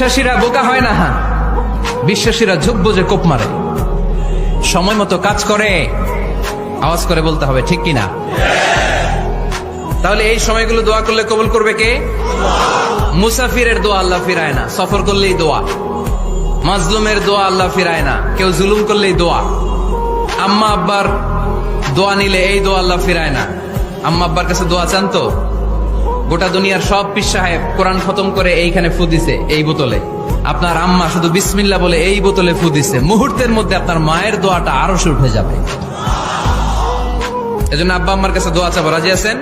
বিশ্বাসীরা বোকা হয় না, হ্যাঁ বিশ্বাসীরা ঝোপ বুঝে কোপ মারে, সময় মতো কাজ করে। আওয়াজ করে বলতে হবে ঠিক কিনা? তাহলে এই সময়গুলো দোয়া করলে কবুল করবে কে? মুসাফিরের দোয়া আল্লাহ ফিরায় না, সফর করলেই দোয়া। মাজলুমের দোয়া আল্লাহ ফিরায় না, কেউ জুলুম করলেই দোয়া। আম্মা আব্বার দোয়া নিলে এই দোয়া আল্লাহ ফিরায় না। আম্মা আব্বার কাছে দোয়া চান তো? গোটা দুনিয়ার সব পীর সাহেব কোরআন খতম করে এইখানে ফু দিছে এই বোতলে, আপনার আম্মা শুধু বিসমিল্লাহ বলে এই বোতলে ফু দিছে, মুহূর্তের মধ্যে আপনার মায়ের দোয়াটা আরো উঠে যাবে। এজন্য আব্বা আম্মার কাছে দোয়া চাবো, রাজি আছেন?